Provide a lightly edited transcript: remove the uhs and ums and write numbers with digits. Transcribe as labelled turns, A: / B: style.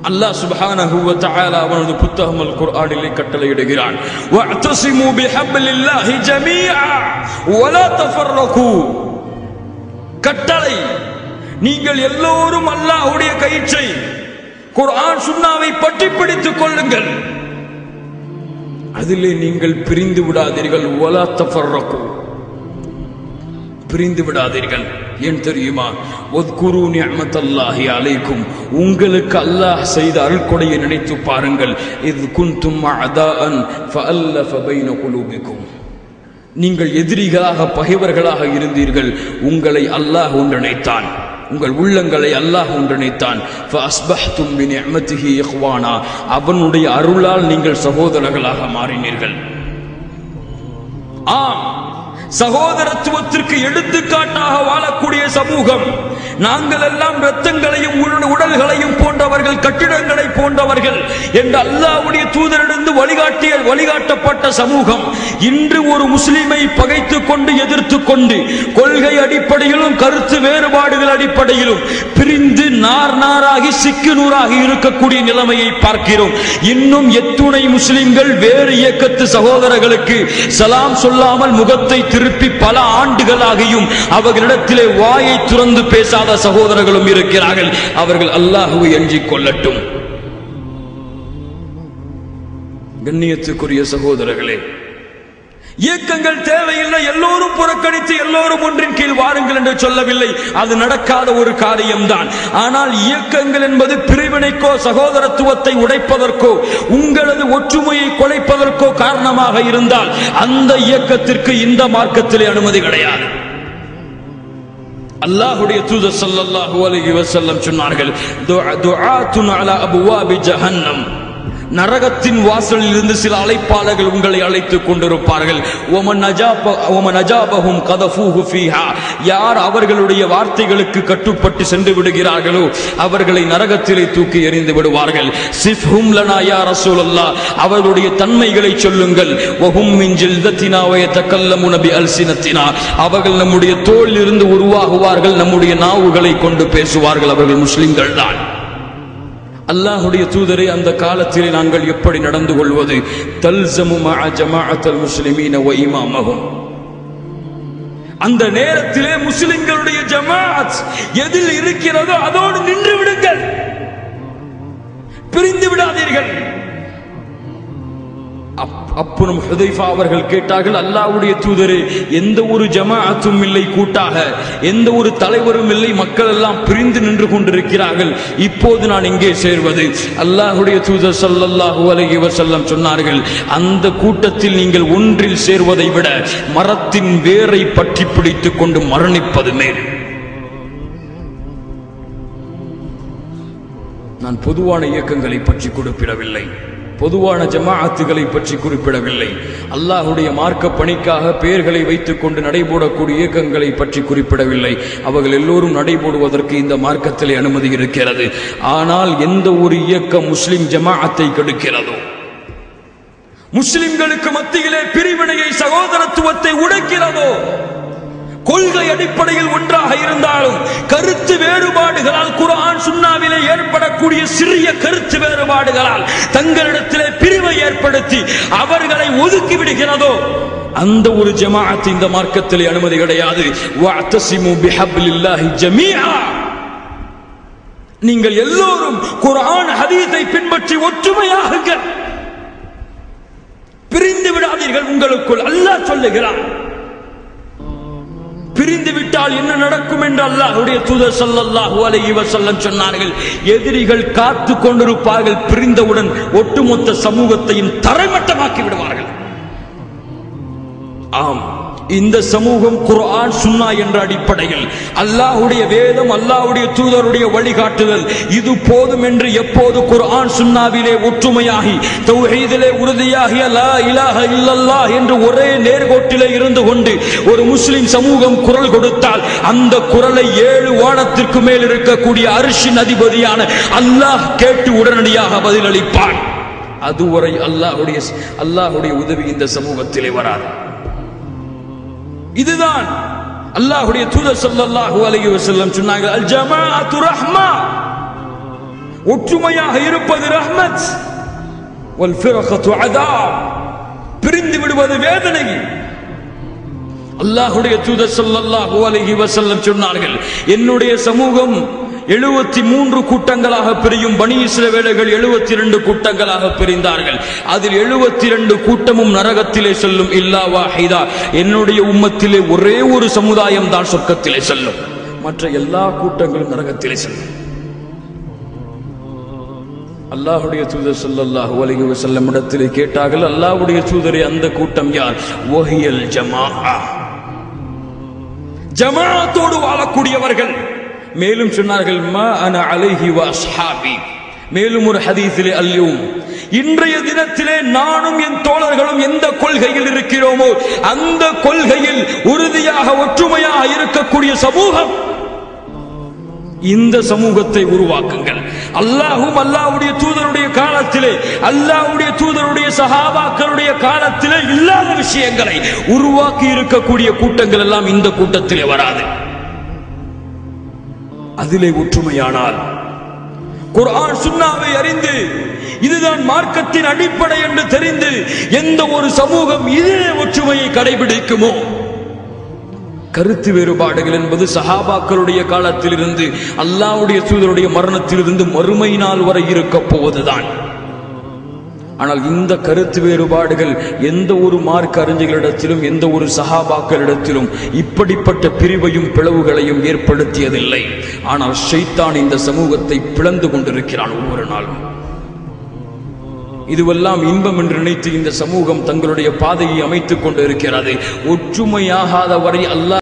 A: அல்லாஹ் சுப்ஹானஹு வ தஆலா அவனது புத்தகம் அல் குர்ஆனிலே கட்டளையிடுகிறான், வஅதஸிமு பிஹப்லில்லாஹி ஜமீஆ வலா தஃபர்ரகு. கட்டளை, நீங்கள் எல்லோரும் அல்லாஹ்வுடைய கயிற்றை குர்ஆன் சுன்னாவை பற்றி பிடித்துக் கொள்ளுங்கள், அதிலே நீங்கள் பிரிந்து விடாதீர்கள். வலா தஃபர்ரகு, பிரிந்து விடாதீர்கள். ஏன் தெரியுமா? வத்குரு நிஅமத்தல்லாஹி அலைக்கும், உங்களுக்கு அல்லாஹ் செய்த அருள்கொடையை நினைத்து பாருங்கள். இத் குன்தும் அஅதாஅன் ஃபஅல்லஃப பைன குலூபிக்கும், நீங்கள் எதிரிகளாக பகைவர்களாக இருந்தீர்கள், உங்களை அல்லாஹ் ஒன்றிணைத்தான், உங்கள் உள்ளங்களை அல்லாஹ் ஒன்றிணைத்தான். ஃபஅஸ்பஹ்தும் பினிஅமதிஹி இக்வானா, அவனுடைய அருளால் நீங்கள் சகோதரர்களாக மாறினீர்கள். ஆம், சகோதரத்துவத்திற்கு எடுத்துக்காட்டாக வாழக்கூடிய சமூகம். நாங்கள் எல்லாம் இரத்தங்களையும் உடல்களையும் போன்றவர்கள், கட்டிடங்களை போன்றவர்கள் என்று அல்லாஹ்வுடைய தூதரிடந்து வழிகாட்டப்பட்ட சமூகம் இன்று ஒரு முஸ்லிமை பகைத்துக் கொண்டு எதிர்த்துக் கொண்டு கொள்கை அடிப்படையிலும் கருத்து வேறுபாடுகள் அடிப்படையிலும் பிரிந்து நார் நாராகி சிக்கு நூறாகி இருக்கக்கூடிய நிலைமையை பார்க்கிறோம். இன்னும் எத்துணை முஸ்லிம்கள் வேறு இயக்கத்து சகோதரர்களுக்கு சலாம் சொல்லாமல் முகத்தை திருப்பி பல ஆண்டுகளாகியும் அவர்களிடத்திலே வாயை துறந்து பேசாத சகோதரர்களும் இருக்கிறார்கள். அவர்கள் அல்லாஹ்வை அஞ்சிக் கொள்ளட்டும். கண்ணியத்துக்குரிய சகோதரர்களே, இயக்கங்கள் தேவையில்லை, எல்லோரும் புறக்கணித்து எல்லோரும் ஒன்றின் கீழ் வாருங்கள் என்று சொல்லவில்லை, அது நடக்காத ஒரு காரியம்தான். ஆனால் இயக்கங்கள் என்பது பிரிவினைக்கோ சகோதரத்துவத்தை உடைப்பதற்கோ உங்களது ஒற்றுமையை குலைப்பதற்கோ காரணமாக இருந்தால் அந்த இயக்கத்திற்கு இந்த மார்க்கத்திலே அனுமதி கிடையாது. அல்லாஹ்வுடைய தூதர் ஸல்லல்லாஹு அலைஹி வஸல்லம் சொன்னார்கள், துஆத்துன் அலா அப்வாபி ஜஹன்னம், நரகத்தின் வாசலில் இருந்து சில அழைப்பாளர்கள் உங்களை அழைத்துக் கொண்டிருப்பார்கள். யார் அவர்களுடைய வார்த்தைகளுக்கு கட்டுப்பட்டு சென்று விடுகிறார்களோ அவர்களை நரகத்திலே தூக்கி எறிந்து விடுவார்கள். சிஃப்ஹும் லனா யா ரசூலல்லாஹ், அவர்களுடைய தன்மைகளை சொல்லுங்கள். வஹும் மின் ஜில்தத்தினா வ யதகல்லமுன பி அல்சினத்தினா, அவர்கள் நம்முடைய தோளில் இருந்து உருவாகுவார்கள், நம்முடைய நாவுகளை கொண்டு பேசுவார்கள். அவர்கள் முஸ்லிம்கள் தான். அல்லாஹ்வுடைய தூதரை அந்த காலத்திலே நாங்கள் எப்படி நடந்து கொள்வது? தல்ஸமு மஅ ஜமாஅத்துல் முஸ்லிமீன வ இமாமஹும், அந்த நேரத்திலே முஸ்லிம்களுடைய ஜமாஅத் எதில் இருக்கிறதோ அதோடு நின்று விடுங்கள், பிரிந்து விடாதீர்கள். அப்புறம் ஹுதைஃபா அவர்கள் கேட்டார்கள், அல்லாஹ்வுடைய தூதரே, எந்த ஒரு ஜமாஅத்தும் இல்லை, கூட்டாக எந்த ஒரு தலைவரும் இல்லை, மக்கள் எல்லாம் பிரிந்து நின்று கொண்டிருக்கிறார்கள், இப்போது நான் எங்கே சேர்வது? அல்லாஹ்வுடைய தூதர் ஸல்லல்லாஹு அலைஹி வஸல்லம் சொன்னார்கள், அந்த கூட்டத்தில் நீங்கள் ஒன்றில் சேர்வதை விட மரத்தின் வேரை பற்றி பிடித்துக் கொண்டு மரணிப்பது மேல். நான் பொதுவான இயக்கங்களை பற்றி குறிப்பிடவில்லை, பொதுவான ஜமாஅத்துகளை பற்றி குறிப்பிடவில்லை. அல்லாஹ்வுடைய மார்க்க பணிக்காக பெயர்களை வைத்துக் கொண்டு நடைபோடக்கூடிய இயக்கங்களை பற்றி குறிப்பிடவில்லை. அவர்கள் எல்லோரும் நடைபோடுவதற்கு இந்த மார்க்கத்திலே அனுமதி இருக்கிறது. ஆனால் எந்த ஒரு இயக்கம் முஸ்லிம் ஜமாஅத்தை கெடுக்கிறதோ, முஸ்லிம்களுக்கு மத்தியிலே பிரிவினையை சகோதரத்துவத்தை உடைக்கிறதோ, கொள்கை அடிப்படையில் ஒன்றாக இருந்தாலும் கருத்து வேறுபாடுகளால், குர்ஆன் சுன்னாவிலே ஏற்படக்கூடிய சிறிய கருத்து வேறுபாடுகளால் தங்களிடத்திலே பிரிவை ஏற்படுத்தி அவர்களை ஒதுக்கி விடுகிறதோ அந்த ஒரு ஜமாஅத் இந்த மார்க்கத்திலே அனுமதி கிடையாது. வஅதஸிமு பிஹப்லில்லாஹி ஜமீஆ, நீங்கள் எல்லோரும் குர்ஆன் ஹதீஸை பின்பற்றி ஒற்றுமையாகுங்கள், பிரிந்து விடாதீர்கள் உங்களுக்குள். அல்லாஹ் சொல்லுகிறான். பிரிந்து விட்டால் என்ன நடக்கும் என்று அல்லாஹ்வுடைய தூதர் ஸல்லல்லாஹு அலைஹி வஸல்லம் சொன்னார்கள், எதிரிகள் காத்து கொண்டிருப்பார்கள், பிரிந்தவுடன் ஒட்டுமொத்த சமூகத்தையும் தரைமட்டமாக்கி விடுவார்கள். ஆம், இந்த சமூகம் குர்ஆன் சுன்னா என்ற அடிப்படையில் அல்லாஹ்வுடைய வேதம், அல்லாஹ்வுடைய தூதருடைய வழிகாட்டுதல் இது போதும் என்று எப்போது குர்ஆன் சுன்னாவிலே ஒற்றுமையாகி தௌஹீதிலே உறுதியாகி லா இலாஹ இல்லல்லாஹ் என்று ஒரே நேர்கோட்டிலே இருந்து கொண்டு ஒரு முஸ்லிம் சமூகம் குரல் கொடுத்தால் அந்த குரலை 7 வானத்திற்கு மேல் இருக்கக்கூடிய அர்ஷின் அதிபதியான அல்லாஹ் கேட்டு உடனடியாக பதிலளிப்பான். அதுவரை அல்லாஹ்வுடைய உதவி இந்த சமூகத்திலே வராது. இதுதான் அல்லாஹ்வுடைய தூதர் ஸல்லல்லாஹு அலைஹி வஸல்லம் சொன்னாங்க, அல் ஜமாஅத்து ரஹ்மா ஒற்றுமையாக இருப்பது ரஹ்மத், வல் ஃபிரகத்து அதாப், பிரிந்து விடுவது வேதனை. அல்லாஹ்வுடைய தூதர் ஸல்லல்லாஹு அலைஹி வஸல்லம் சொன்னார்கள், என்னுடைய சமூகம் 73 கூட்டங்களாக பிரியும். பனி இஸ்ரவேலர்கள் 72 கூட்டங்களாக பிரிந்தார்கள். அதில் 72 கூட்டமும் நரகத்திலே செல்லும். இல்லா வாஹிதா, என்னுடைய உம்மத்திலே ஒரே ஒரு சமுதாயம் தான் சொர்க்கத்திலே செல்லும், மற்ற எல்லா கூட்டங்களும் நரகத்திலே செல்லும். அல்லாஹ்வுடைய தூதர் ஸல்லல்லாஹு அலைஹி வஸல்லம் இடத்திலே கேட்டார்கள், அல்லாஹ்வுடைய தூதரே, அந்த கூட்டம் யார்? வஹியல் ஜமாஅ, ஜமாஅத்தோடு வாழக்கூடியவர்கள். மேலும் சொன்னார்கள், மா அன அலைஹி வ அஸ்ஹாபி. மேலும் ஒரு ஹதீஸிலே, அல்யூம், இன்றைய தினத்திலே நானும் என் தோழர்களும் எந்த கொள்கையில் இருக்கிறோமோ அந்த கொள்கையில் உறுதியாக ஒற்றுமையாக இருக்கக்கூடிய சமூகம், இந்த சமூகத்தை உருவாக்குங்கள். அல்லாஹ்வும் அல்லாஹ்வுடைய தூதருடைய காலத்திலே, அல்லாஹ்வுடைய தூதருடைய சஹாபாக்களுடைய காலத்திலே இல்லாத விஷயங்களை உருவாக்கி இருக்கக்கூடிய கூட்டங்கள் எல்லாம் இந்த கூட்டத்திலே வராது. அதிலே ஒற்றுமையானால், குர்ஆன் சுன்னாவை அறிந்து இதுதான் மார்க்கத்தின் அடிப்படை என்று தெரிந்து எந்த ஒரு சமூகம் இதே ஒற்றுமையை கடைபிடிக்குமோ, கருத்து வேறுபாடுகள் என்பது சஹாபாக்களுடைய காலத்திலிருந்து அல்லாஹ்வுடைய தூதருடைய மரணத்திலிருந்து மறுமை நாள் வரை இருக்க போவதுதான். ஆனால் இந்த கருத்து வேறுபாடுகள் எந்த ஒரு மார்க்க அறிஞர்களிடத்திலும் எந்த ஒரு சஹாபாக்களிடத்திலும் இப்படிப்பட்ட பிரிவையும் பிளவுகளையும் ஏற்படுத்தியதில்லை. ஆனால் ஷைத்தான் இந்த சமூகத்தை பிளந்து கொண்டிருக்கிறான் ஒவ்வொரு நாளும். இதுவெல்லாம் இன்பம் என்று நினைத்து இந்த சமூகம் தங்களுடைய பாதையை அமைத்துக் கொண்டிருக்கிறது. ஒற்றுமையாகாத வரை அல்லாஹ்